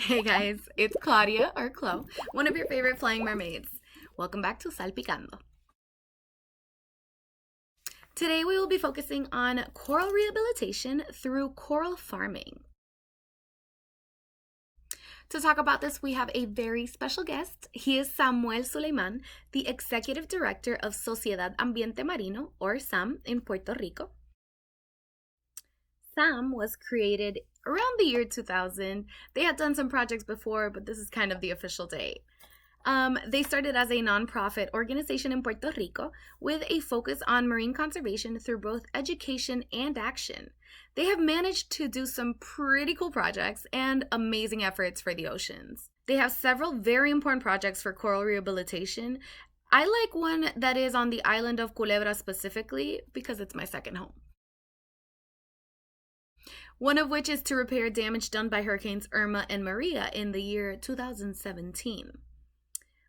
Hey guys, it's Claudia, or Chloe, one of your favorite flying mermaids. Welcome back to Salpicando. Today we will be focusing on coral rehabilitation through coral farming. To talk about this, we have a very special guest. He is Samuel Suleimán, the Executive Director of Sociedad Ambiente Marino, or SAM, in Puerto Rico. SAM was created around the year 2000. They had done some projects before, but this is kind of the official date. They started as a nonprofit organization in Puerto Rico with a focus on marine conservation through both education and action. They have managed to do some pretty cool projects and amazing efforts for the oceans. They have several very important projects for coral rehabilitation. I like one that is on the island of Culebra specifically because it's my second home. One of which is to repair damage done by Hurricanes Irma and Maria in the year 2017.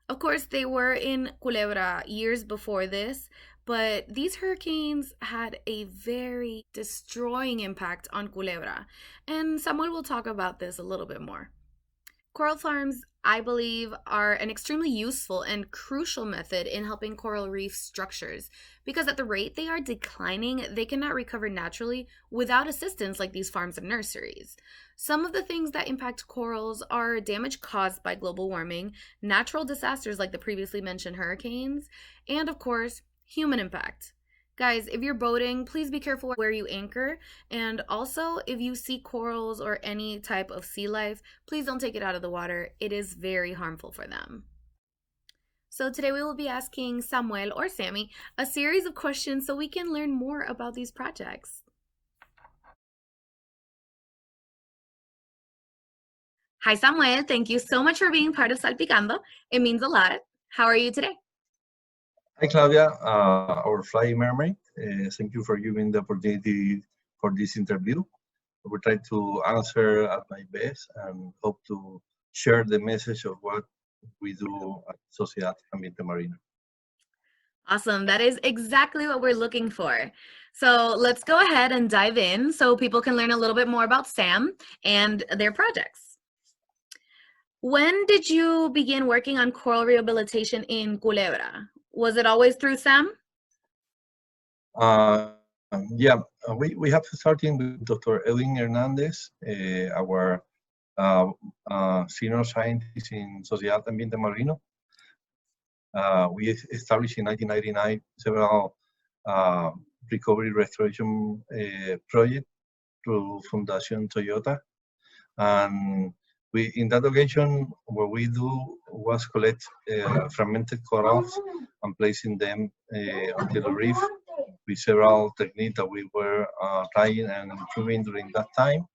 Of course, they were in Culebra years before this, but these hurricanes had a very destroying impact on Culebra, and Samuel will talk about this a little bit more. Coral farms, I believe, are an extremely useful and crucial method in helping coral reef structures because at the rate they are declining, they cannot recover naturally without assistance like these farms and nurseries. Some of the things that impact corals are damage caused by global warming, natural disasters like the previously mentioned hurricanes, and of course, human impact. Guys, if you're boating, please be careful where you anchor. And also, if you see corals or any type of sea life, please don't take it out of the water. It is very harmful for them. So today we will be asking Samuel or Sammy a series of questions so we can learn more about these projects. Hi, Samuel. Thank you so much for being part of Salpicando. It means a lot. How are you today? Hi, Claudia, our flying mermaid. Thank you for giving the opportunity for this interview. I will try to answer at my best and hope to share the message of what we do at Sociedad Ambiente Marino. Awesome. That is exactly what we're looking for. So let's go ahead and dive in so people can learn a little bit more about SAM and their projects. When did you begin working on coral rehabilitation in Culebra? Was it always through SAM? Yeah, we have starting with Dr. Edwin Hernandez, our senior scientist in Sociedad Ambiente Marino. We established in 1999 several recovery restoration projects through Fundación Toyota. And we, in that occasion, what we do was collect fragmented corals and placing them onto the reef with several techniques that we were trying and improving during that time.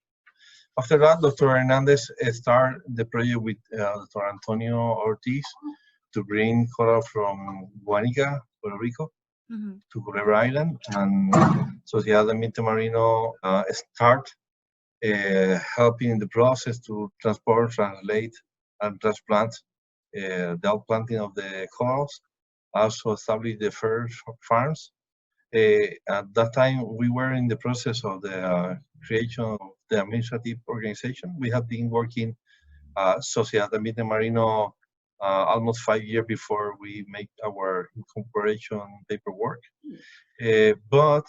After that, Dr. Hernandez started the project with Dr. Antonio Ortiz to bring coral from Guanica, Puerto Rico, to Culebra Island. And Sociedad Ambiente Marino start helping in the process to transport, translate, and transplant the outplanting of the corals. Also established the first farms. At that time, we were in the process of the creation of the administrative organization. We have been working Sociedad Ambiente Marino almost 5 years before we make our incorporation paperwork. But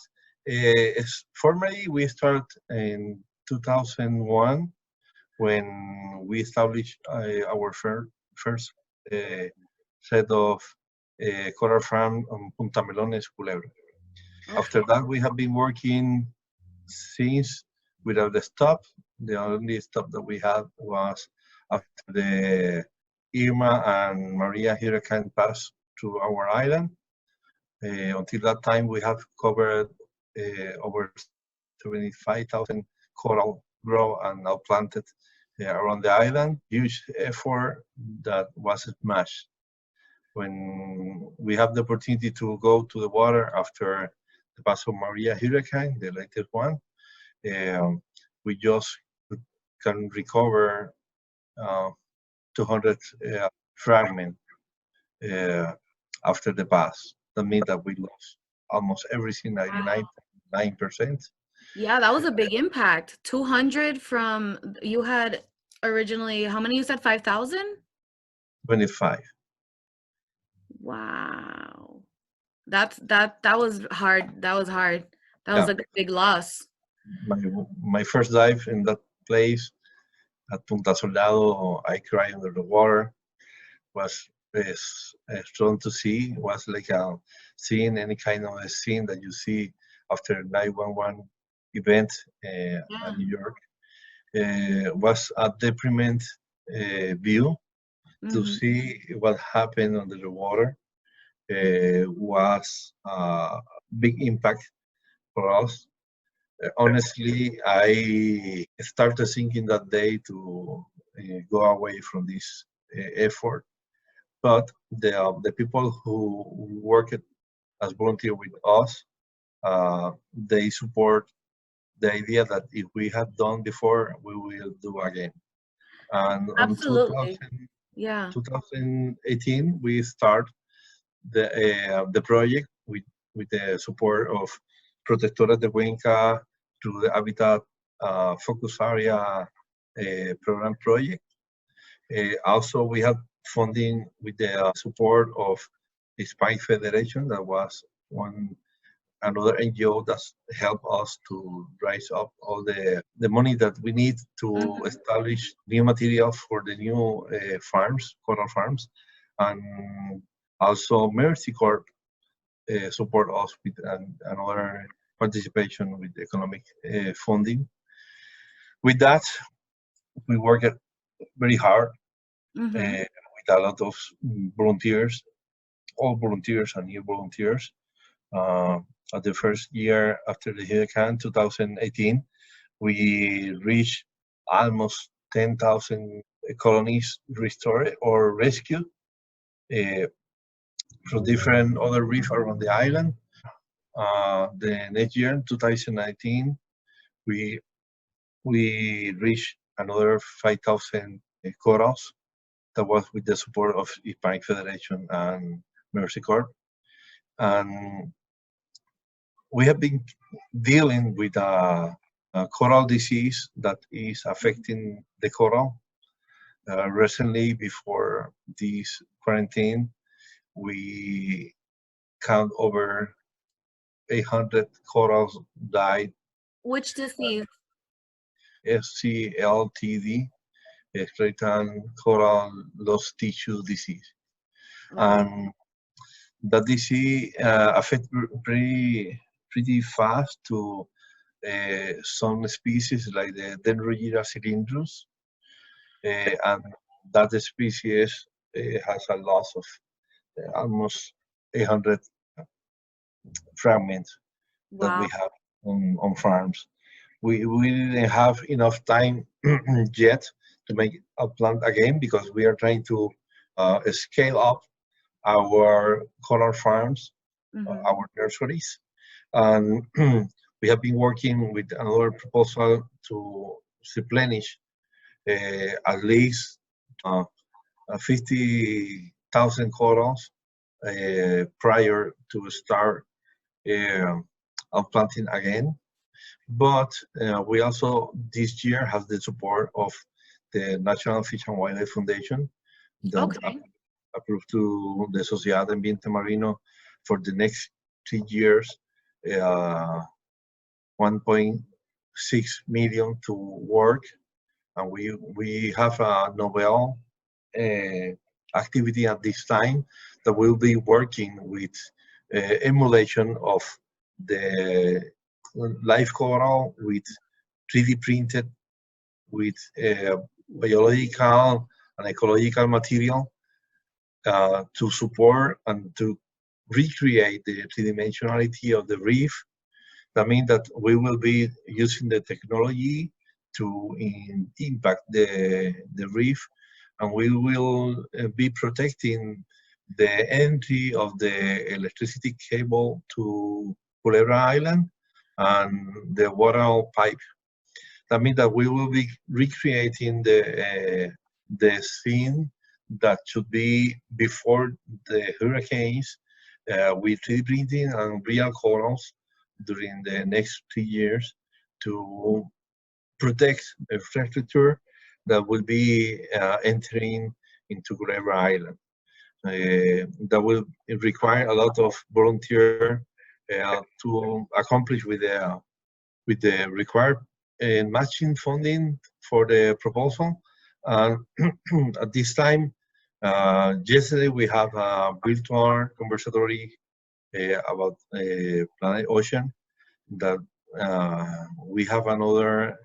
formally, we start in 2001 when we established our first set of coral farm on Punta Melones, Culebra. After that, we have been working since without a stop. The only stop that we had was after the Irma and Maria hurricane passed through our island. Until that time, we have covered over 75,000 coral grow and now planted around the island. Huge effort that was smashed. When we have the opportunity to go to the water after the Paso Maria hurricane, the latest one, we just can recover 200 fragments after the pass. That means that we lost almost everything, 99.9%. Yeah, that was a big impact. 200 from, you had originally, how many you said? 5,000? 25. Wow. That was hard. That was hard. That was Yeah, a big loss. my first dive in that place at Punta Soldado, I cried under the water. Was strong to see. Was like seeing any kind of a scene that you see after 911 event Yeah. at New York. Was a depriment view to Mm-hmm. see what happened under the water. Was a big impact for us. Honestly, I started thinking that day to go away from this effort. But the people who worked as volunteer with us, they support the idea that if we have done before, we will do again. And on Absolutely. Yeah. 2018, we start the project with the support of Protectores de Cuenca through the Habitat Focus Area Program project. Also, we have funding with the support of the Hispanic Federation. That was another NGO that helped us to raise up all the money that we need to Mhm. establish new materials for the new farms, coral farms. And also Mercy Corp support us with another participation with economic funding. With that, we worked very hard Mhm. with a lot of volunteers, all volunteers and new volunteers. Uh, at the first year after the hurricane, 2018, we reached almost 10,000 colonies restored or rescued from different other reefs around the island. The next year, 2019, we we reached another 5,000 corals. That was with the support of Hispanic Federation and Mercy Corps. And we have been dealing with a coral disease that is affecting the coral. Recently, before this quarantine, we count over 800 corals died. Which disease? SCLTD, Skeletal Coral Lost Tissue Disease. Okay. And that disease affects pretty fast to some species like the Dendrogira cylindrus, and that species has a loss of almost 800 fragments that we Wow. have on farms. We didn't have enough time yet to make a plant again because we are trying to scale up our coral farms, Mhm. our nurseries, and we have been working with another proposal to replenish at least uh, 50,000 corals prior to start uh, planting again. But we also this year have the support of the National Fish and Wildlife Foundation that Okay. approved to the Sociedad Ambiente Marino for the next 3 years, 1.6 million to work, and we have a novel activity at this time that will be working with emulation of the live coral with 3D printed with biological and ecological material to support and to recreate the three-dimensionality of the reef. That means that we will be using the technology to impact the reef, and we will be protecting the entry of the electricity cable to Culebra Island and the water pipe. That means that we will be recreating the scene that should be before the hurricanes with 3D printing and real corals during the next 3 years to protect the infrastructure that will be entering into Culebra Island. That will require a lot of volunteer to accomplish with the required matching funding for the proposal. At this time, yesterday we have a virtual conversatory about planet ocean that we have another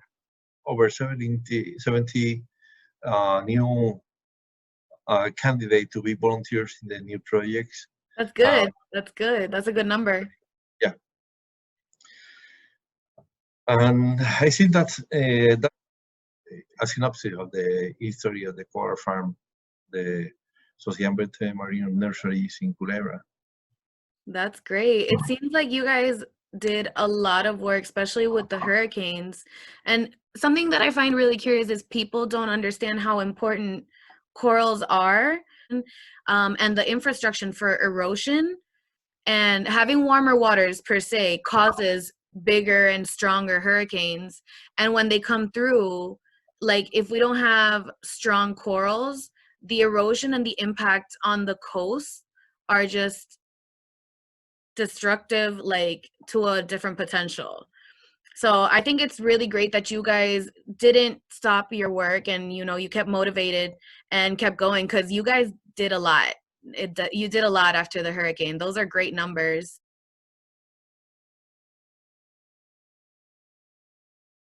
over 70 new candidate to be volunteers in the new projects. That's good. That's good. That's a good number. Yeah. And I think that's a synopsis of the history of the coral farm, the Sociedad Ambiente Marino nurseries in Culebra. That's great. It seems like you guys did a lot of work, especially with the hurricanes. And something that I find really curious is people don't understand how important corals are, and the infrastructure for erosion. And having warmer waters per se causes bigger and stronger hurricanes. And when they come through, like if we don't have strong corals, the erosion and the impact on the coast are just destructive, like to a different potential. So I think it's really great that you guys didn't stop your work and, you know, you kept motivated and kept going, because you guys did a lot. You did a lot after the hurricane. Those are great numbers.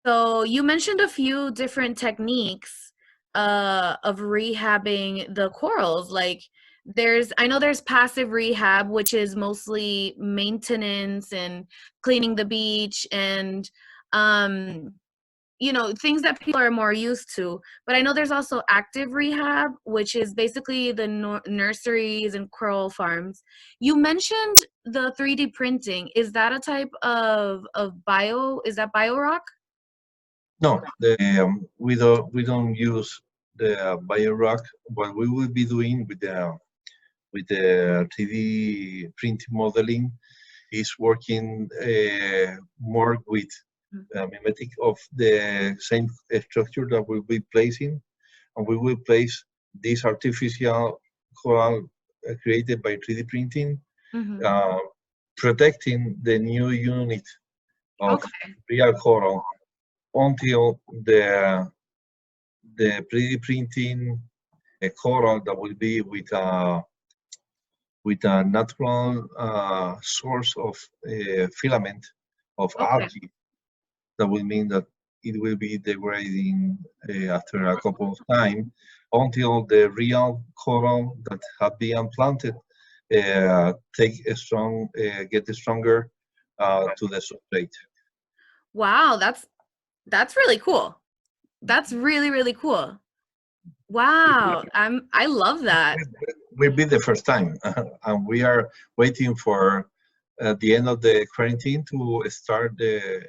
So you mentioned a few different techniques of rehabbing the corals. Like I know there's passive rehab, which is mostly maintenance and cleaning the beach and you know, things that people are more used to. But I know there's also active rehab, which is basically the nurseries and coral farms. You mentioned the 3D printing. Is that a type of is that bio rock? No, we don't use the bio rock. What we will be doing with the 3D printing modeling is working more with mimetic of the same structure that we'll be placing, and we will place this artificial coral created by 3D printing, protecting the new unit of real coral until the 3D printing coral that will be with a natural source of filament of algae. That will mean that it will be degrading after a couple of time until the real coral that have been planted get stronger to the substrate. Wow, that's really cool. That's really, really cool. Wow, I love that. Will be the first time, and we are waiting for the end of the quarantine to start the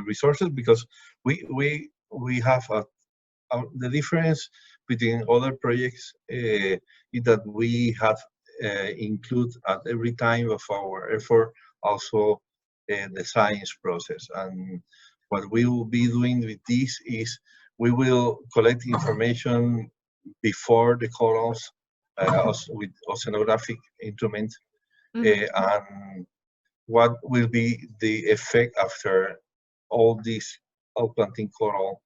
resources, because we have the difference between other projects is that we have include at every time of our effort also the science process. And what we will be doing with this is we will collect information before the corals with oceanographic instruments, and what will be the effect after all these outplanting coral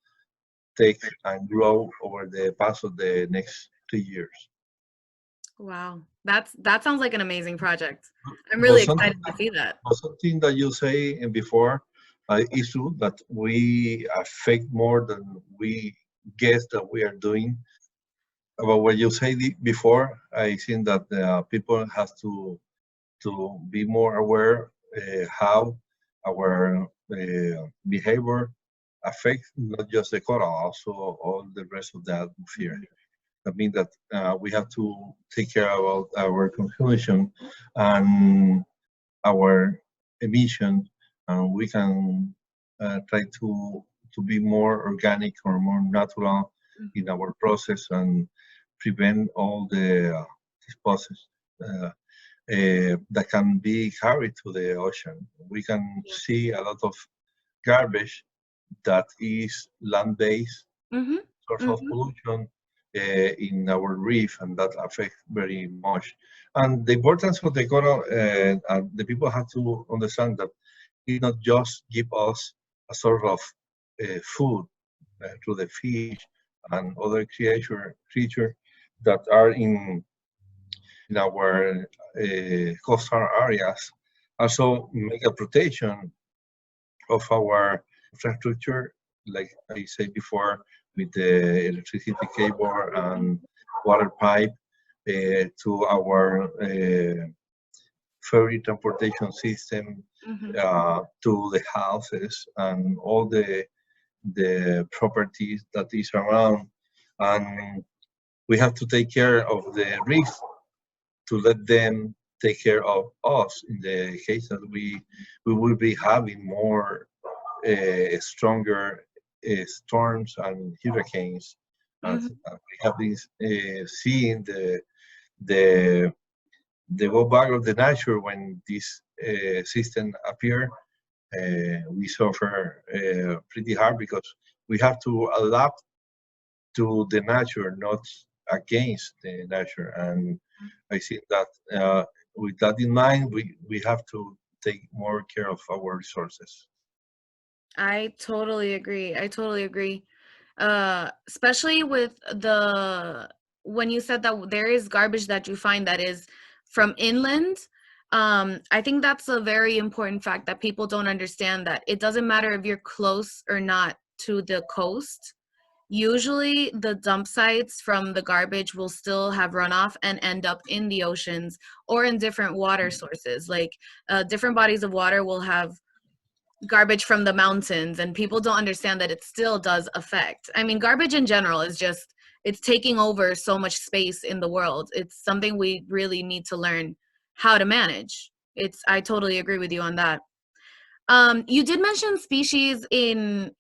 take and grow over the past of the next 2 years. Wow, that sounds like an amazing project. I'm really excited to see that. Something that you say before is true, that we affect more than we guess that we are doing. About what you said before, I think that people have to be more aware how our behavior affects not just the coral, also all the rest of the atmosphere. That means that we have to take care about our consumption and our emission, and we can try to be more organic or more natural in our process and prevent all the disposals that can be carried to the ocean. We can see a lot of garbage that is land-based, source of pollution in our reef, and that affects very much. And the importance of the coral, the people have to understand that it not just give us a sort of food to the fish and other creature that are in our coastal areas, also make a protection of our infrastructure, like I said before, with the electricity cable and water pipe to our ferry transportation system, to the houses and all the properties that is around. And we have to take care of the reef to let them take care of us in the case that we will be having more stronger storms and hurricanes. As we have been seeing the go back of the nature when this system appear, we suffer pretty hard because we have to adapt to the nature, not against the nature. And I think that with that in mind, we have to take more care of our resources. I totally agree. I totally agree. Especially with the when you said that there is garbage that you find that is from inland. I think that's a very important fact that people don't understand, that it doesn't matter if you're close or not to the coast. Usually the dump sites from the garbage will still have runoff and end up in the oceans or in different water sources. Like different bodies of water will have garbage from the mountains, and people don't understand that it still does affect. I mean, garbage in general is just, it's taking over so much space in the world. It's something we really need to learn how to manage. I totally agree with you on that. You did mention species in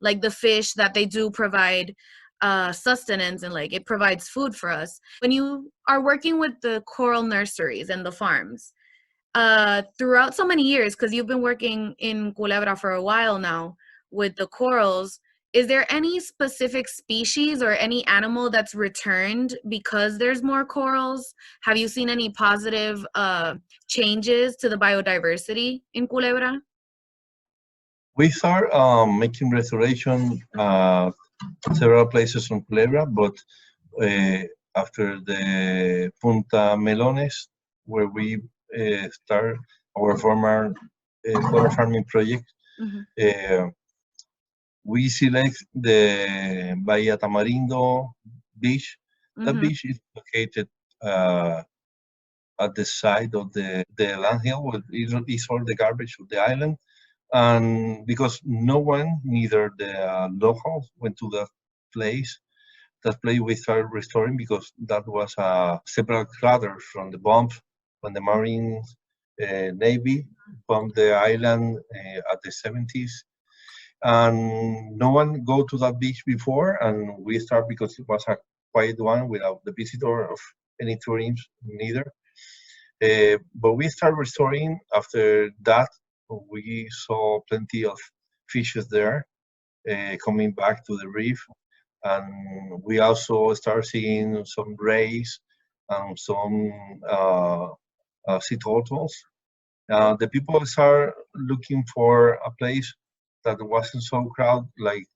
like the fish, that they do provide sustenance, and like it provides food for us. When you are working with the coral nurseries and the farms, throughout so many years, because you've been working in Culebra for a while now with the corals, is there any specific species or any animal that's returned because there's more corals? Have you seen any positive changes to the biodiversity in Culebra? We start making restoration several places on Culebra, but after the Punta Melones, where we start our former coral farming project, we select the Bahía Tamarindo beach. That beach is located at the side of the landfill, where is all the garbage of the island. And because no one, neither the locals, went to that place we started restoring, because that was several craters from the bomb when the Marine Navy bombed the island at the 70s. And no one go to that beach before, and we start because it was a quiet one without the visitor of any tourists neither. But we start restoring after that. We saw plenty of fishes there coming back to the reef, and we also start seeing some rays and some sea turtles. The people start looking for a place that wasn't so crowded, like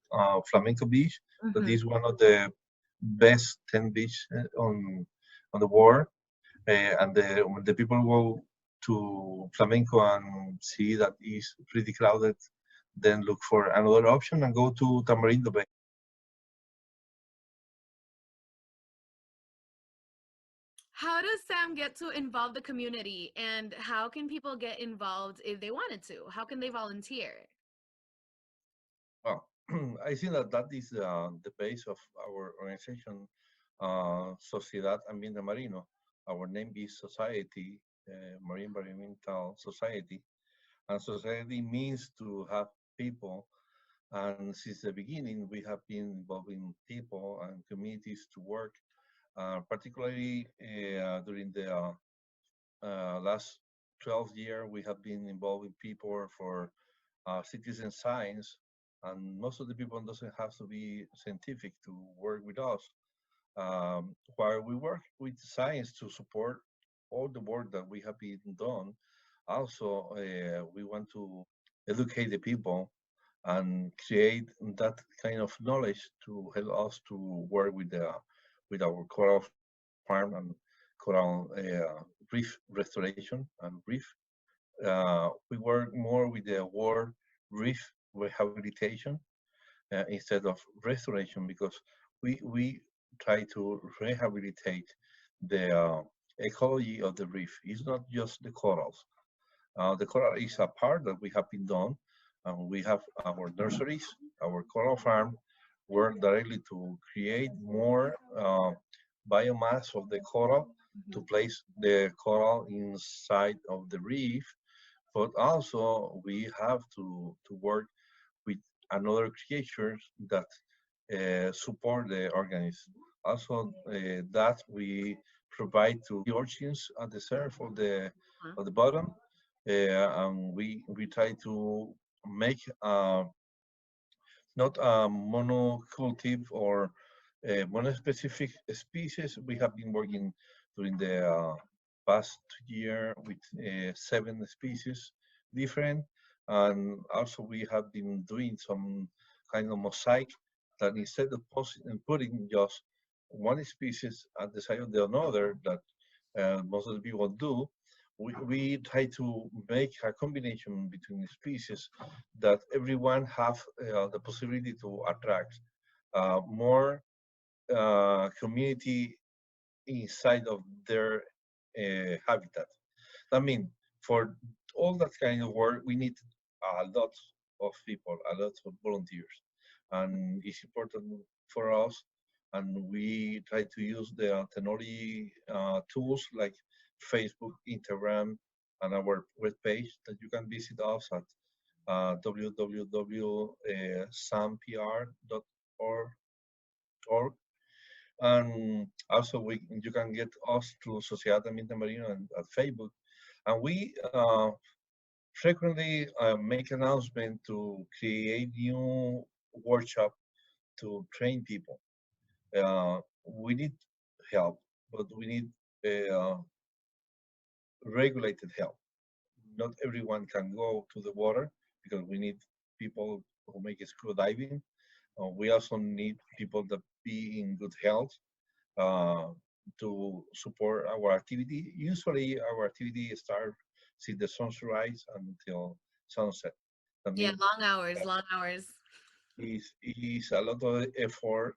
Flamenco Beach. That is one of the best 10 beaches on the world. And when the people go to Flamenco and see that it's pretty crowded, then look for another option and go to Tamarindo Bay. How does Sam get to involve the community, and how can people get involved if they wanted to? How can they volunteer? Well, I think that is the base of our organization, Sociedad Ambiente Marino. Our name is Society, Marine Environmental Society. And society means to have people. And since the beginning, we have been involving people and communities to work, particularly during the last 12 years, we have been involving people for citizen science and most of the people doesn't have to be scientific to work with us. While we work with science to support all the work that we have been done, also we want to educate the people and create that kind of knowledge to help us to work with our coral farm and coral reef restoration and reef. We work more with the word reef rehabilitation instead of restoration because we try to rehabilitate the ecology of the reef. It's not just the corals. The coral is a part that we have been done, and we have our nurseries, our coral farm, work directly to create more biomass of the coral to place the coral inside of the reef. But also we have to work with another creatures that support the organism. Also, that we provide to the urchins at the surf Uh-huh. of the bottom, and we try to make not a monocultive or monospecific species. We have been working during the past year with 7 species different, and also we have been doing some kind of mosaic that instead of putting just one species at the side of the another that most of the people do, we try to make a combination between the species that everyone have the possibility to attract more community inside of their habitat. I mean, for all that kind of work, we need a lot of people, a lot of volunteers, and it's important for us. And we try to use the technology tools like Facebook, Instagram, and our webpage that you can visit us at www.sampr.org. And also, you can get us through Sociedad Ambiente Marino and at Facebook. And we frequently make announcement to create new workshop to train people. We need help, but we need uh, regulated help. Not everyone can go to the water because we need people who make scuba diving. We also need people that be in good health uh, to support our activity. Usually, our activity starts since the sunrise until sunset. That Yeah, means long hours, long hours. is a lot of effort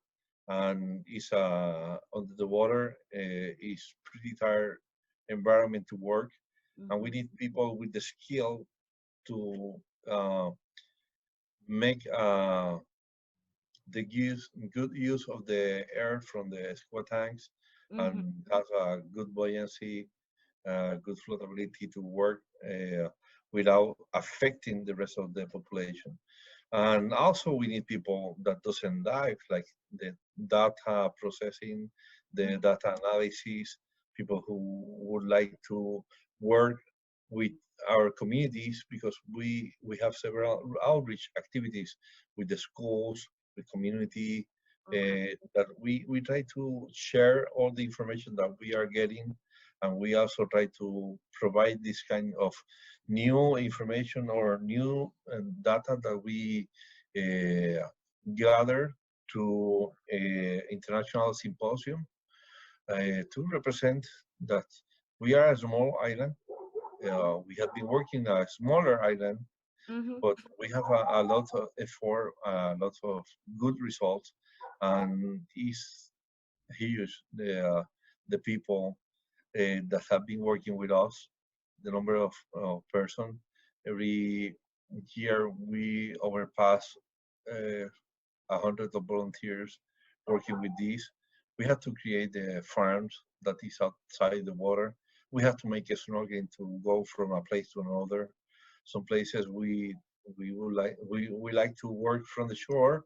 and is under the water. Is pretty tired environment to work, and we Hmm. need people with the skill to uh, make the good use of the air from the scuba tanks Hmm. and have a good buoyancy, good floatability to work without affecting the rest of the population. And also we need people that doesn't dive, like the data processing, the data analysis, people who would like to work with our communities because we have several outreach activities with the schools, with community, Okay. that we try to share all the information that we are getting, and we also try to provide this kind of new information or new data that we uh, gather to international symposium to represent that we are a small island. We have been working a smaller island, Hmm. but we have a lot of effort, a lot of good results, and it's huge the people that have been working with us, the number of persons. Every year we overpass uh, 100 of volunteers working with these. We had to create the farms that is outside the water. We have to make a snorkeling to go from a place to another. Some places we like to work from the shore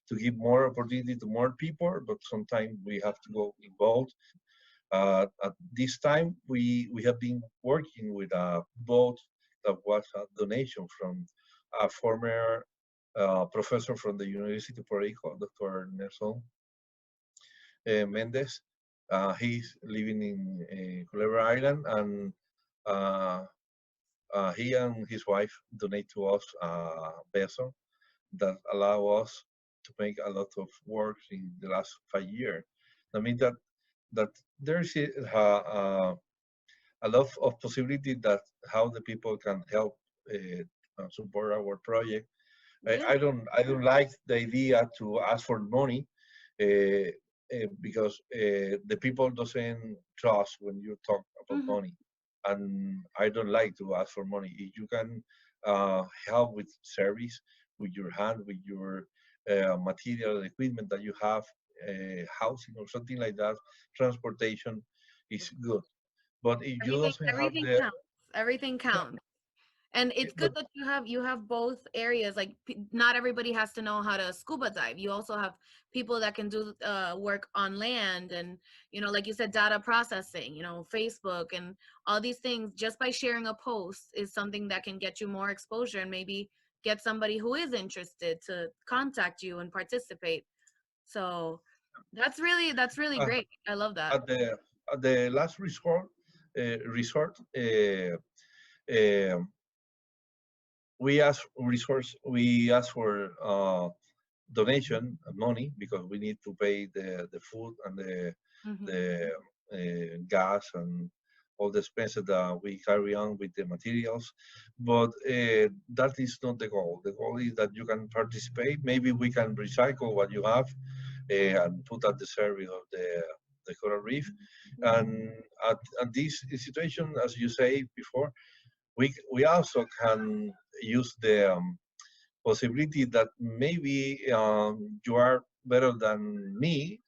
to give more opportunity to more people, but sometimes we have to go in boat. At this time, we have been working with a boat that was a donation from a former professor from the University of Puerto Rico, Dr. Nelson Mendez. He's living in Culebra Island, and he and his wife donate to us a vessel that allow us to make a lot of work in the last 5 years. I mean that there's a lot of possibility that how the people can help support our project. Yeah. I don't like the idea to ask for money because the people doesn't trust when you talk about Mm-hmm. money, and I don't like to ask for money. If you can help with service, with your hand, with your material equipment that you have, housing or something like that, transportation is good. But if you doesn't have Everything the counts. Everything yeah, counts. And it's good but that you have both areas. Like not everybody has to know how to scuba dive. You also have people that can do work on land, and like you said, data processing. Facebook and all these things. Just by sharing a post is something that can get you more exposure and maybe get somebody who is interested to contact you and participate. So that's really uh, great. I love that. at the last resort, um, we ask for donation money because we need to pay the food and Hmm. the gas and all the expenses that we carry on with the materials. But that is not the goal. The goal is that you can participate. Maybe we can recycle what you have and put at the service of the coral reef. And at this situation, as you say before, we also can use the possibility that maybe you are better than me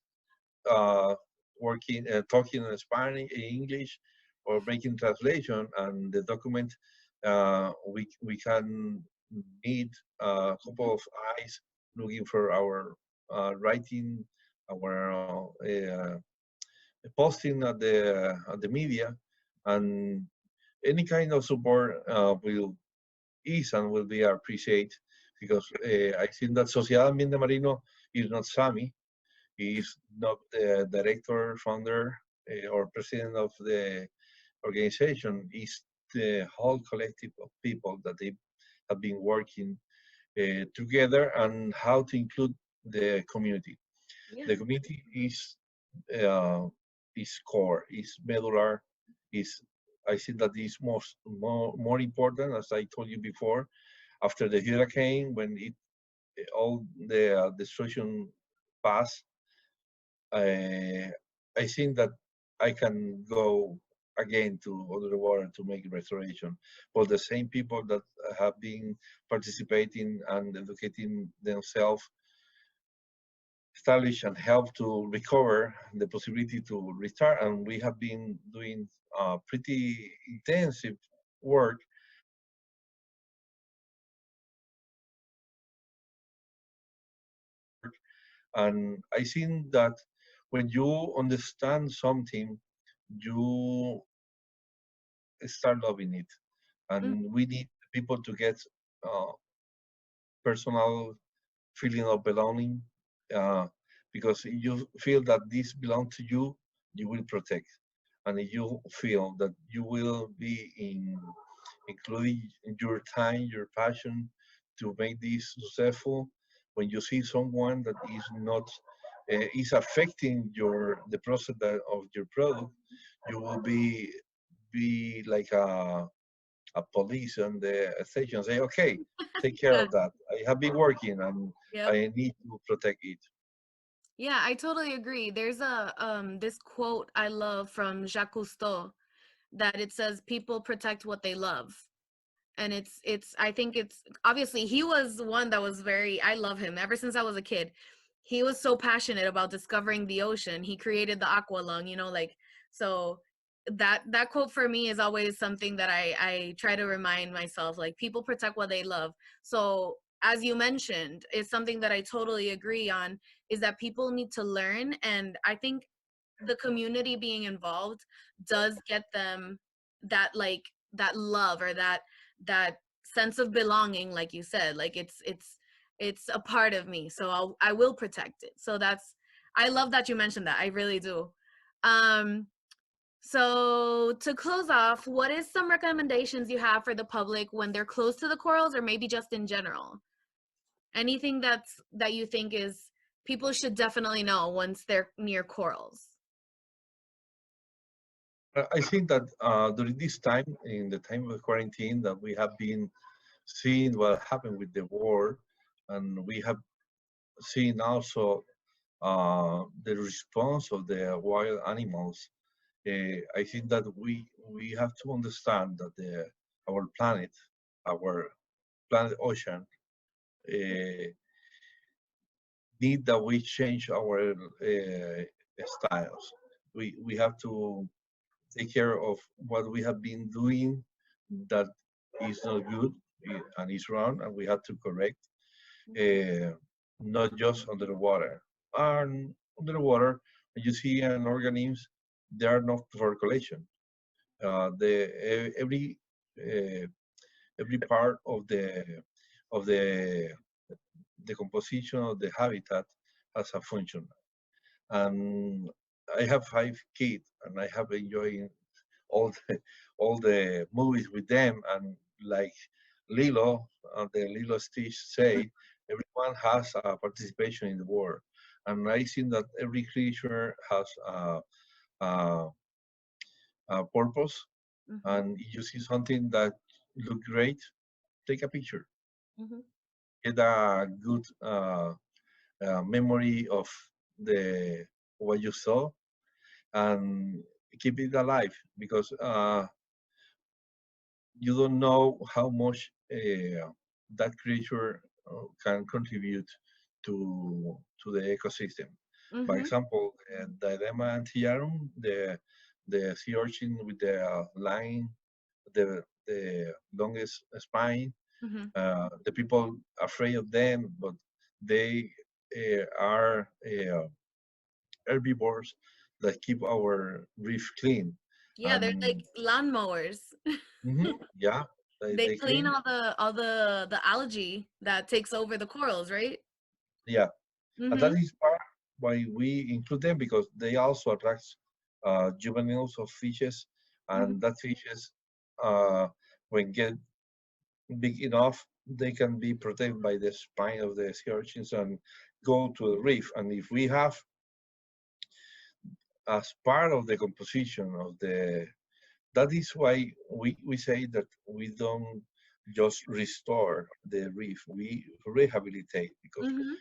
working talking in Spanish, English, or making translation, and the document we can need a couple of eyes looking for our writing, our posting at the media, and any kind of support will is and will be appreciated because I think that Sociedad Ambiente Marino is not Sami, he is not the director, founder, or president of the organization. Is the whole collective of people that they have been working together and how to include the community. Yeah. The community uh, is core, is medular, is I think that is more important, as I told you before, after the hurricane when it all the destruction passed. uh, I think that I can go again to underwater to make restoration. But the same people that have been participating and educating themselves establish and help to recover the possibility to restart. And we have been doing pretty intensive work. And I think that when you understand something, you start loving it. Mm. And we need people to get uh, personal feeling of belonging uh, because if you feel that this belongs to you, you will protect. And if you feel that you will be including your time, your passion to make this successful, when you see someone that is not is affecting the process of your product, you will be like a police on the station say, okay, take care Yeah. of that. I have been working and Yep. I need to protect it. Yeah, I totally agree. There's a this quote I love from Jacques Cousteau that it says people protect what they love. And it's I think it's obviously he was one that was very I love him ever since I was a kid. He was so passionate about discovering the ocean. He created the aqua lung, like so that quote for me is always something that I try to remind myself like people protect what they love. So as you mentioned, it's something that I totally agree on is that people need to learn, and I think the community being involved does get them that like that love or that sense of belonging, like you said. Like it's It's a part of me, so I will protect it. So I love that you mentioned that. I really do. So to close off, what is some recommendations you have for the public when they're close to the corals, or maybe just in general? Anything that you think is people should definitely know once they're near corals? I think that during this time, in the time of quarantine, that we have been seeing what happened with the war, and we have seen also the response of the wild animals. I think that we have to understand that our planet ocean, uh, need that we change our styles. We have to take care of what we have been doing that is not good and is wrong, and we have to correct. Not just under the water. And under the water, when you see an organism, they are not for collection. Every uh, every part of the composition of the habitat has a function. And I have 5 kids, and I have enjoying all the all the movies with them. And like Lilo, the Lilo Stitch say, everyone has a participation in the war. And I think that every creature has a, a purpose. Mm-hmm. And if you see something that look great, take a picture. Mm-hmm. Get a good memory of the what you saw, and keep it alive, because you don't know how much that creature can contribute to the ecosystem. By Mm-hmm. example, the Diadema antillarum, the sea urchin with the line, the longest spine. Mm-hmm. The people afraid of them, but they are herbivores that keep our reef clean. Yeah, they're like And lawnmowers. yeah, They they clean clean. all the algae that takes over the corals, right? Yeah, and Mm-hmm. that is part why we include them, because they also attract juveniles of fishes, Mm-hmm. and that fishes, uh, when get big enough, they can be protected by the spine of the sea urchins and go to the reef. And if we have, as part of the composition of the, that is why we say that we don't just restore the reef, we rehabilitate, because Mm-hmm.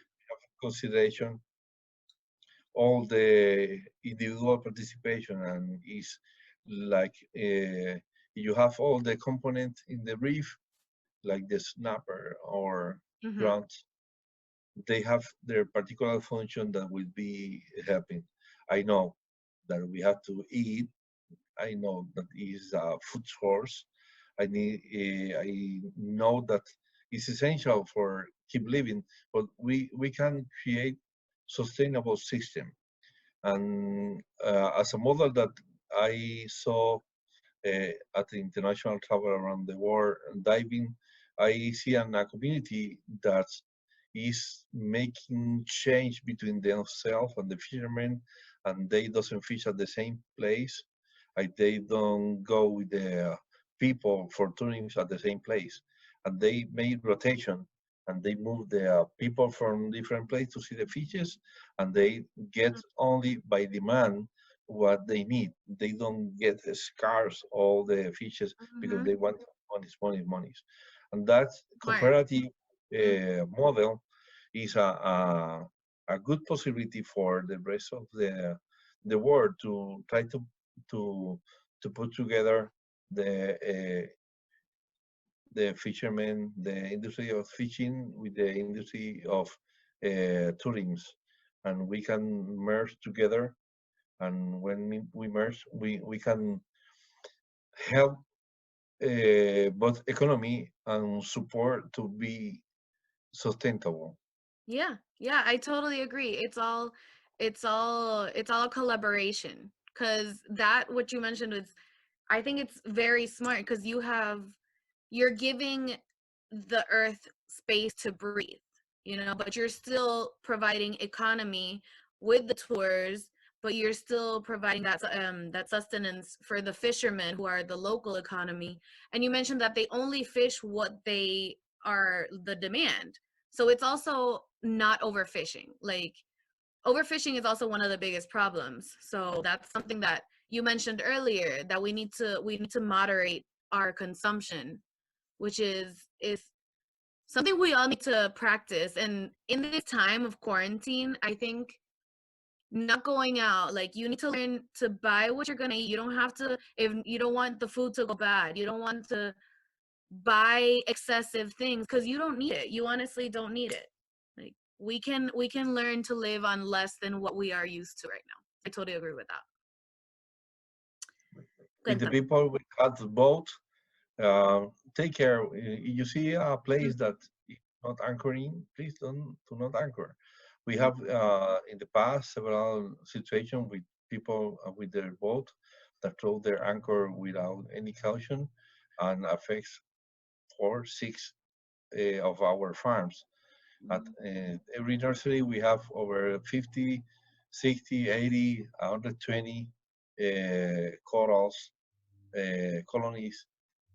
consideration all the individual participation, and is like you have all the components in the reef, like the snapper or Mm-hmm. grounds, they have their particular function that will be helping. I know that we have to eat. I know that is a food source. I know that it's essential for keep living, but we can create sustainable system. And as a model that I saw at the international travel around the world and diving, I see a community that is making change between themselves and the fishermen, and they doesn't fish at the same place. They don't go with the people for tourism at the same place, and they make rotation, and they move the people from different places to see the fishes, and they get only by demand what they need. They don't get scarce all the fishes because Mm-hmm. they want money, money, money. And that Smart. cooperative Mm-hmm. model is a good possibility for the rest of the world to try to to put together the fishermen, the industry of fishing with the industry of tourism, and we can merge together. And when we merge, we can help both economy and support to be sustainable. Yeah, yeah, I totally agree. It's all a collaboration. Cause that what you mentioned is, I think it's very smart because you're giving the earth space to breathe. but you're still providing economy with the tours, but you're still providing that sustenance for the fishermen who are the local economy. And you mentioned that they only fish what they are the demand. So it's also not overfishing. Like, overfishing is also one of the biggest problems. So that's something that you mentioned earlier, that we need to moderate our consumption, which is something we all need to practice. And in this time of quarantine, I think not going out, like, you need to learn to buy what you're gonna eat. You don't have to, if you don't want the food to go bad, you don't want to buy excessive things because you don't need it. You honestly don't need it. Like, we can learn to live on less than what we are used to right now. I totally agree with that. With the people we had the boat, take care. You see a place that is not anchoring, please do not anchor. We have in the past several situations with people with their boat that throw their anchor without any caution and affects 4, 6 of our farms. At every nursery, we have over 50, 60, 80, 120 corals, colonies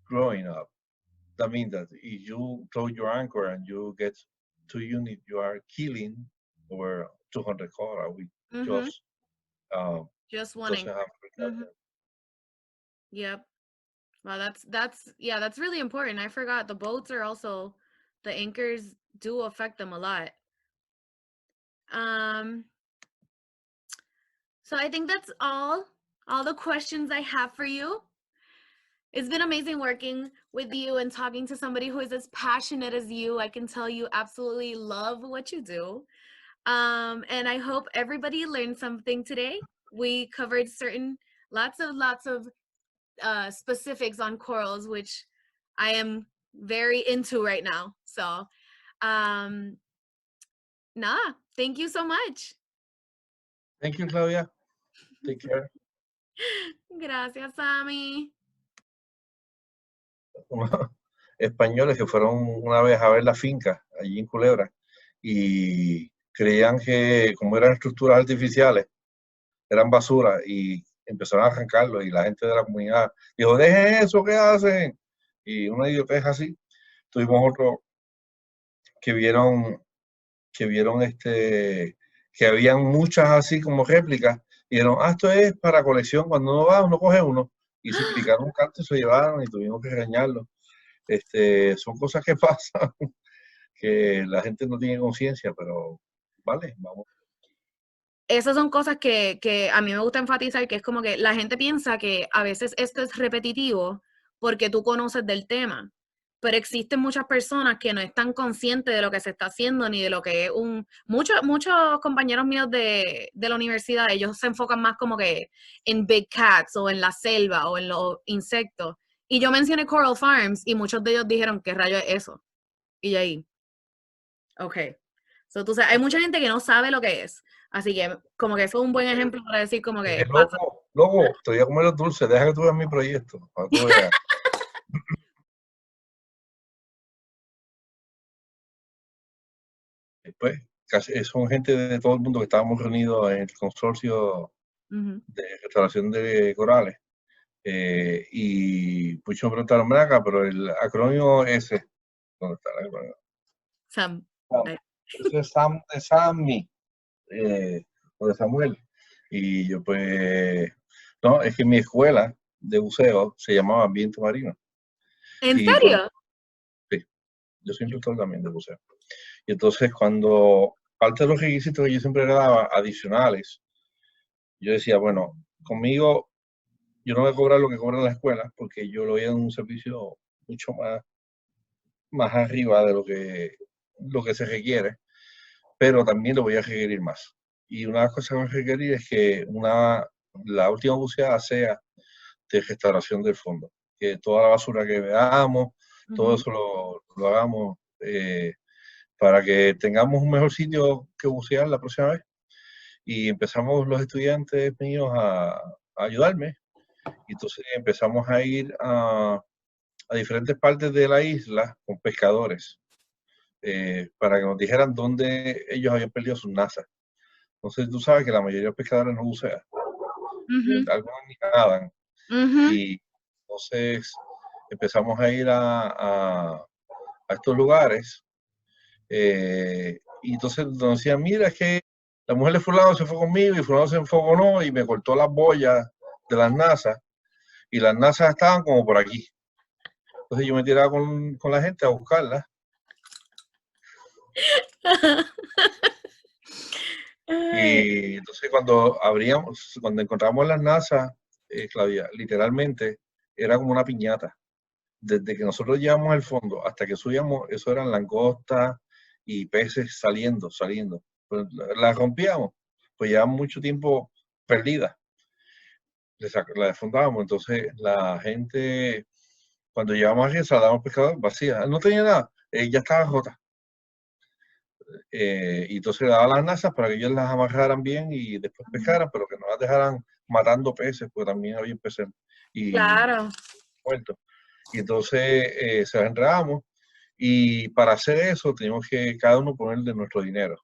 growing up. That means that if you throw your anchor and you get 2 units, you are killing over 200 coral with just one anchor. Yep. Well, that's really important. I forgot the boats are also, the anchors do affect them a lot. So I think that's all the questions I have for you. It's been amazing working with you and talking to somebody who is as passionate as you. I can tell you absolutely love what you do. And I hope everybody learned something today. We covered lots of specifics on corals, which I am very into right now. So, thank you so much. Thank you, Claudia. Take care. Gracias, Sammy. Españoles que fueron una vez a ver la finca allí en Culebra y creían que, como eran estructuras artificiales, eran basura y empezaron a arrancarlo, y la gente de la comunidad dijo, dejen eso, ¿qué hacen? Y una idiotez así. Tuvimos otro que vieron que habían muchas así como réplicas y dijeron, esto es para colección, cuando uno va, uno coge uno, y se picaron un canto y se llevaron y tuvimos que regañarlo. Son cosas que pasan, que la gente no tiene conciencia, pero vale, vamos. Esas son cosas que a mí me gusta enfatizar, que es como que la gente piensa que a veces esto es repetitivo porque tú conoces del tema, pero existen muchas personas que no están conscientes de lo que se está haciendo ni de lo que es muchos compañeros míos de la universidad, ellos se enfocan más como que en big cats o en la selva o en los insectos. Y yo mencioné Coral Farms y muchos de ellos dijeron, ¿qué rayo es eso? Y ahí, ok. So, tú sabes, hay mucha gente que no sabe lo que es. Así que como que eso es un buen ejemplo para decir como que... Loco, te voy a comer los dulces, deja que tú veas mi proyecto, para que tú veas. Después, son gente de todo el mundo que estábamos reunidos en el consorcio de restauración de corales. Y muchos me preguntaron, acá, pero el acrónimo ese, ¿dónde está el acrónimo? Sam. Ese es Sam de Sammy, o de Samuel. Y yo pues, no, es que mi escuela de buceo se llamaba Ambiente Marino. ¿En serio? Sí, yo soy instructor también de buceo. Y entonces cuando parte de los requisitos que yo siempre le daba adicionales, yo decía, bueno, conmigo yo no voy a cobrar lo que cobran las escuelas, porque yo lo voy a dar un servicio mucho más arriba de lo que se requiere, pero también lo voy a requerir más. Y una de las cosas que voy a requerir es que la última buceada sea de restauración del fondo, que toda la basura que veamos, todo eso lo hagamos para que tengamos un mejor sitio que bucear la próxima vez. Y empezamos los estudiantes míos a ayudarme. Y entonces empezamos a ir a diferentes partes de la isla con pescadores. para que nos dijeran dónde ellos habían perdido sus nazas. Entonces tú sabes que la mayoría de los pescadores no bucean, algunos ni nadan. Y entonces empezamos a ir a estos lugares, y entonces nos decían, mira, es que la mujer de fulano se fue conmigo y fulano se enfogonó y me cortó las boyas de las nazas, y las nazas estaban como por aquí. Entonces yo me tiraba con la gente a buscarlas. Y entonces cuando encontrábamos las nazas, Claudia, literalmente era como una piñata. Desde que nosotros llevamos al fondo hasta que subíamos, eso eran langostas y peces saliendo. Pues las rompíamos, pues llevaban mucho tiempo perdidas. La desfondábamos. Entonces la gente, cuando llevamos aquí, se la dábamos pescador vacía. No tenía nada, ya estaba rota. Y entonces le daba las nazas para que ellos las amarraran bien y después pescaran, pero que no las dejaran matando peces, porque también había peces y muertos. Y entonces se las enredamos, y para hacer eso teníamos que cada uno poner de nuestro dinero.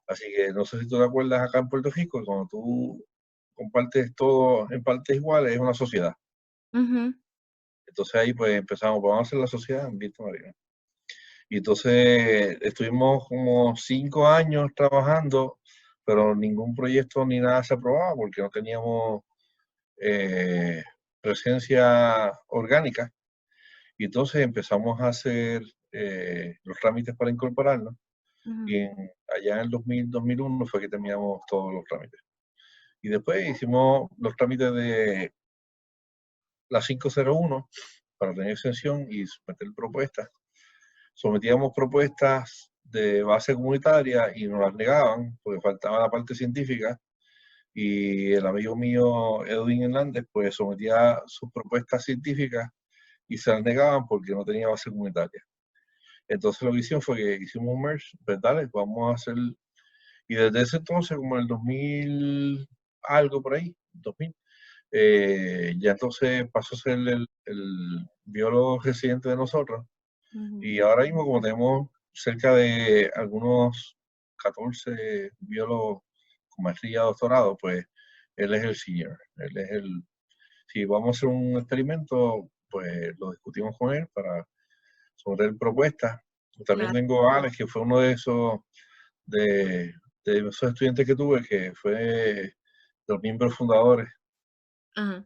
Así que no sé si tú te acuerdas, acá en Puerto Rico, cuando tú compartes todo en partes iguales, es una sociedad. Entonces ahí pues empezamos, vamos a hacer la Sociedad Ambiente Marino. Y entonces estuvimos como 5 años trabajando, pero ningún proyecto ni nada se aprobaba porque no teníamos presencia orgánica. Y entonces empezamos a hacer los trámites para incorporarnos. Y allá en el 2001 fue que terminamos todos los trámites. Y después hicimos los trámites de la 501 para tener exención y someter propuestas. Sometíamos propuestas de base comunitaria y nos las negaban porque faltaba la parte científica, y el amigo mío Edwin Hernández pues sometía sus propuestas científicas y se las negaban porque no tenía base comunitaria. Entonces lo que hicimos fue que hicimos un merge, pues dale, vamos a hacer, y desde ese entonces, como en el 2000, algo por ahí, 2000, ya entonces pasó a ser el biólogo residente de nosotros. Y ahora mismo, como tenemos cerca de algunos 14 biólogos con maestría, doctorado, pues él es el senior. Él es si vamos a hacer un experimento, pues lo discutimos con él para someter propuestas. También tengo a Alex, que fue uno de esos estudiantes que tuve, que fue de los miembros fundadores de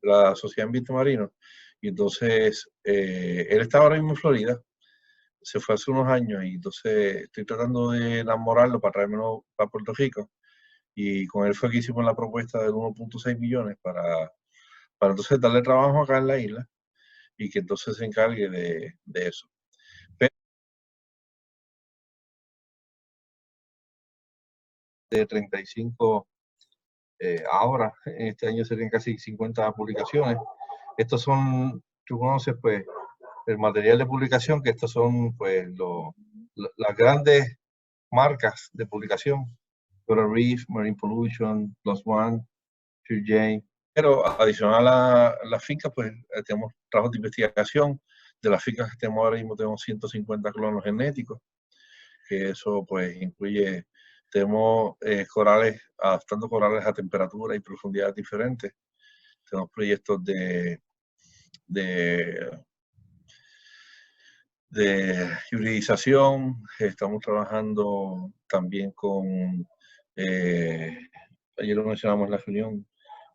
la Sociedad Ambiente Marino. Y entonces él está ahora mismo en Florida. Se fue hace unos años, y entonces estoy tratando de enamorarlo para traérmelo para Puerto Rico, y con él fue que hicimos la propuesta de 1.6 millones para entonces darle trabajo acá en la isla y que entonces se encargue de eso. Pero de 35, ahora, en este año serían casi 50 publicaciones. Estos son, tú conoces pues el material de publicación, que estos son pues las grandes marcas de publicación: Coral Reef, Marine Pollution, Plus One, Pure Jane. Pero adicional a las fincas, pues tenemos trabajos de investigación. De las fincas que tenemos ahora mismo, tenemos 150 clonos genéticos, que eso pues incluye, tenemos corales, adaptando corales a temperatura y profundidad diferentes. Tenemos proyectos de hibridización. Estamos trabajando también con, ayer lo mencionamos en la reunión,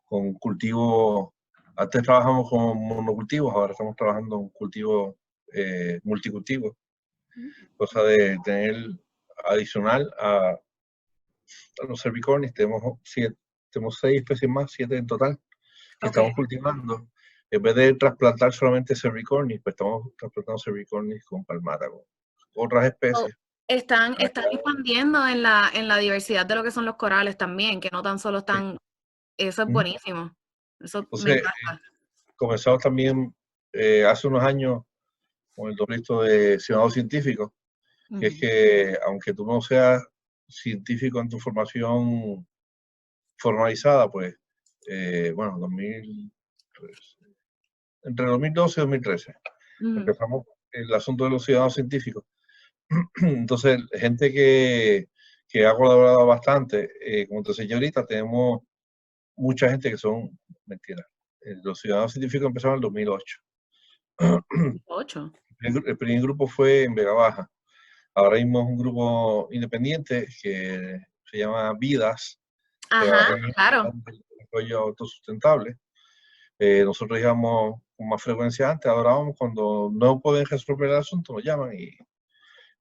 con cultivo. Antes trabajamos con monocultivos, ahora estamos trabajando en cultivos multicultivos, cosa de tener adicional a los cervicornis. Tenemos 6 especies más, 7 en total, que estamos cultivando. En vez de trasplantar solamente cervicornis, pues estamos trasplantando cervicornis con palmata, con otras especies. Están expandiendo en la diversidad de lo que son los corales también, que no tan solo están. Eso es buenísimo. Eso me encanta. Comenzamos también hace unos años con el proyecto de ciudadano científico, que es que aunque tú no seas científico en tu formación formalizada, pues, bueno, entre 2012 y 2013, empezamos el asunto de los ciudadanos científicos, Entonces, gente que ha colaborado bastante, como te decía ahorita, tenemos mucha gente que son, mentira, los ciudadanos científicos empezaron en el 2008. 8. El primer grupo fue en Vega Baja. Ahora mismo es un grupo independiente que se llama Vidas, que va a Ajá, reunir claro. el desarrollo autosustentable. Nosotros íbamos con más frecuencia antes, ahora vamos cuando no pueden resolver el asunto, nos llaman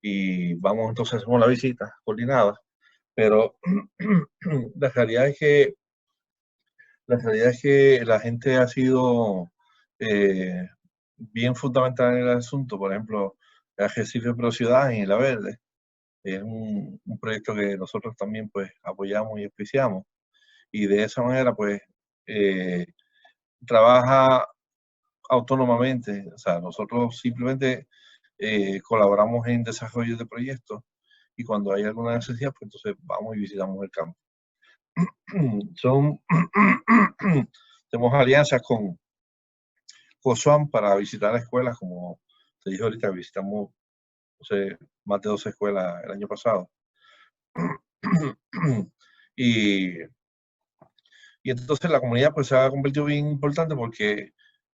y vamos entonces, hacemos la visita coordinada. Pero la realidad es que la gente ha sido bien fundamental en el asunto. Por ejemplo, el Arrecife Pro Ciudad en Isla Verde es un proyecto que nosotros también pues apoyamos y auspiciamos, y de esa manera pues trabaja autónomamente. O sea, nosotros simplemente colaboramos en desarrollo de proyectos, y cuando hay alguna necesidad pues entonces vamos y visitamos el campo. Tenemos alianzas con SWAM para visitar escuelas, como te dije ahorita, visitamos, no sé, más de 12 escuelas el año pasado. y, y entonces la comunidad pues se ha convertido bien importante, porque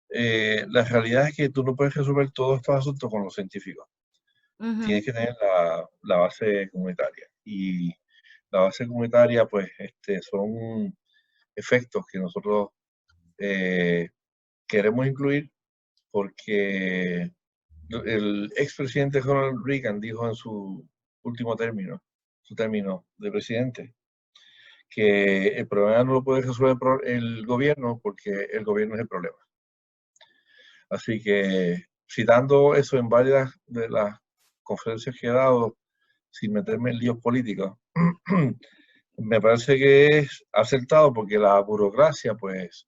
la realidad es que tú no puedes resolver todos estos asuntos con los científicos. Tienes que tener la base comunitaria. Y la base comunitaria pues son efectos que nosotros queremos incluir, porque el expresidente Ronald Reagan dijo en su último término, su término de presidente, que el problema no lo puede resolver el gobierno, porque el gobierno es el problema. Así que, citando eso en varias de las conferencias que he dado, sin meterme en líos políticos, me parece que es acertado, porque la burocracia pues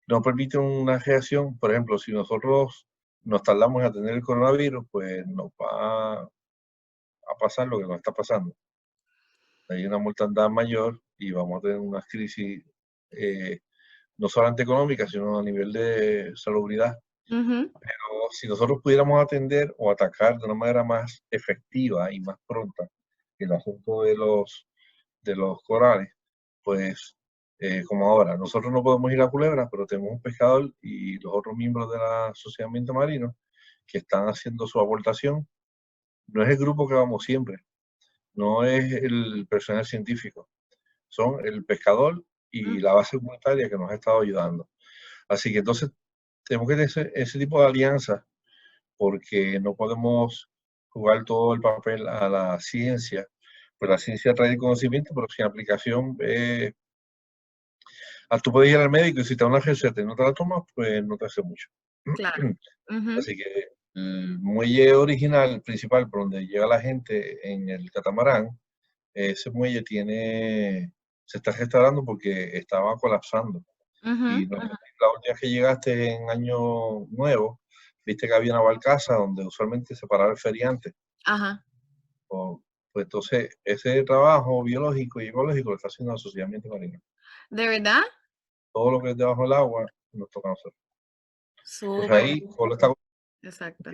no permite una reacción. Por ejemplo, si nosotros nos tardamos en atender el coronavirus, pues nos va a pasar lo que nos está pasando. Hay una mortandad mayor y vamos a tener unas crisis no solamente económicas, sino a nivel de salubridad. Pero si nosotros pudiéramos atender o atacar de una manera más efectiva y más pronta el asunto de los corales, pues como ahora, nosotros no podemos ir a Culebra, pero tenemos un pescador y los otros miembros de la Sociedad Ambiente Marino que están haciendo su aportación. No es el grupo que vamos siempre, no es el personal científico, son el pescador y la base comunitaria que nos ha estado ayudando. Así que entonces tenemos que tener ese tipo de alianzas, porque no podemos jugar todo el papel a la ciencia. Pues la ciencia trae el conocimiento, pero sin aplicación, tú puedes ir al médico y si te da una receta y no te la tomas, pues no te hace mucho. Claro. Así que el muelle original, principal, por donde llega la gente en el catamarán, ese muelle se está restaurando porque estaba colapsando. Y la última vez que llegaste en Año Nuevo, viste que había una barcaza donde usualmente se paraba el feriante. Ajá. Pues entonces, ese trabajo biológico y ecológico lo está haciendo la Sociedad Ambiente Marino. ¿De verdad? Todo lo que es debajo del agua nos toca a nosotros. Entonces Súper. ahí, todo está. Exacto.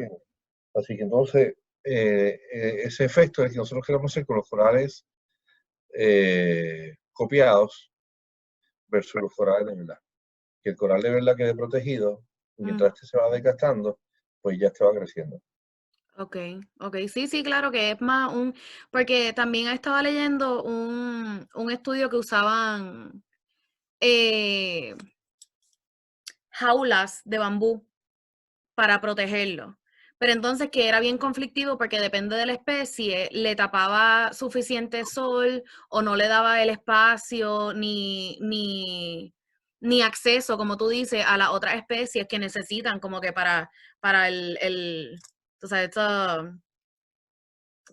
Así que entonces, ese efecto es que nosotros queremos hacer con los corales copiados versus los corales de verdad. Que el coral de verdad quede protegido, mientras este se va desgastando, pues ya este va creciendo. Ok, ok, sí, sí, claro que es más porque también estaba leyendo un estudio que usaban eh, jaulas de bambú para protegerlo, pero entonces que era bien conflictivo porque depende de la especie, le tapaba suficiente sol o no le daba el espacio ni acceso, como tú dices, a las otras especies que necesitan como que para o sea,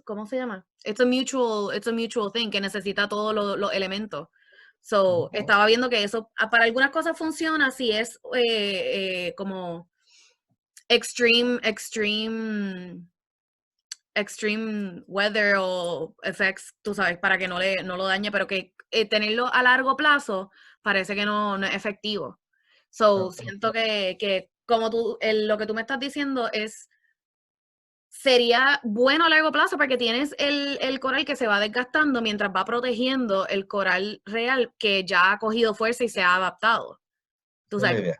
¿cómo se llama? It's a mutual thing, que necesita todos los elementos. So, estaba viendo que eso para algunas cosas funciona si es como extreme weather o effects, tú sabes, para que no lo dañe, pero que tenerlo a largo plazo parece que no es efectivo. So, siento que como lo que tú me estás diciendo es sería bueno a largo plazo porque tienes el coral que se va desgastando mientras va protegiendo el coral real que ya ha cogido fuerza y se ha adaptado. Tú Esa es la sabes,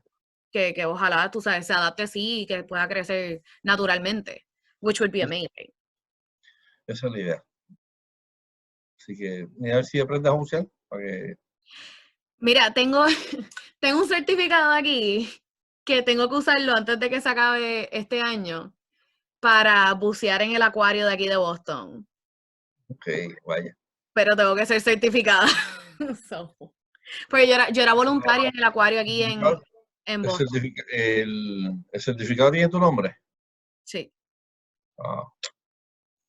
idea. que ojalá, tú sabes, se adapte así y que pueda crecer naturalmente, which would be amazing. Esa es la idea. Así que, mira a ver si aprendes a bucear, para que... Mira, tengo un certificado aquí que tengo que usarlo antes de que se acabe este año para bucear en el acuario de aquí de Boston. Ok, vaya. Pero tengo que ser certificada. So, porque yo era voluntaria en el acuario aquí en ¿El, Boston. el certificado tiene tu nombre? Sí. Ah,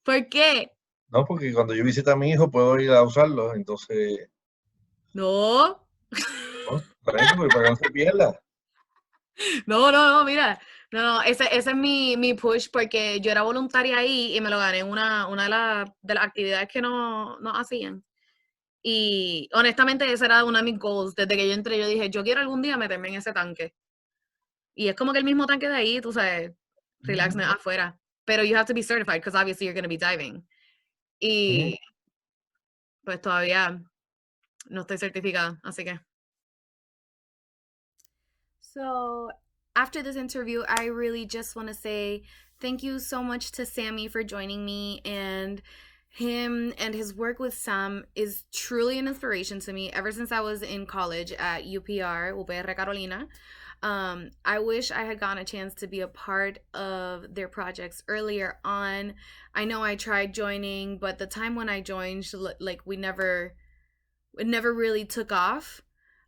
¿Por qué? no, porque cuando yo visite a mi hijo puedo ir a usarlo, entonces, No. ¿no? Para eso, pues, para que no se pierda. No, mira. No, ese es mi push porque yo era voluntaria ahí y me lo gané en una de las actividades que no hacían. Y honestamente ese era uno de mis goals. Desde que yo entré yo dije, yo quiero algún día meterme en ese tanque. Y es como que el mismo tanque de ahí, tú sabes, relax afuera. Pero you have to be certified because obviously you're going to be diving. Y pues todavía no estoy certificada, así que. So, after this interview, I really just want to say thank you so much to Sammy for joining me, and him and his work with Sam is truly an inspiration to me ever since I was in college at UPR Carolina. I wish I had gotten a chance to be a part of their projects earlier on. I know I tried joining, but the time when I joined, like it never really took off.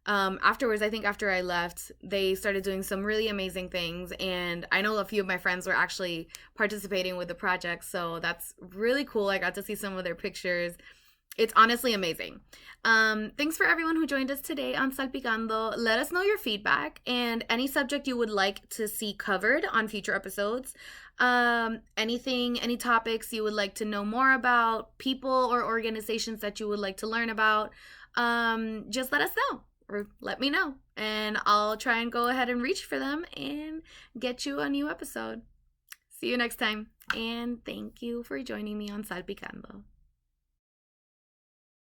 Afterwards, I think after I left, they started doing some really amazing things, and I know a few of my friends were actually participating with the project, so that's really cool. I got to see some of their pictures. It's honestly amazing. Thanks for everyone who joined us today on Salpicando. Let us know your feedback and any subject you would like to see covered on future episodes. Any topics you would like to know more about, people or organizations that you would like to learn about, just let us know or let me know, and I'll try and go ahead and reach for them and get you a new episode. See you next time, and thank you for joining me on Salpicando.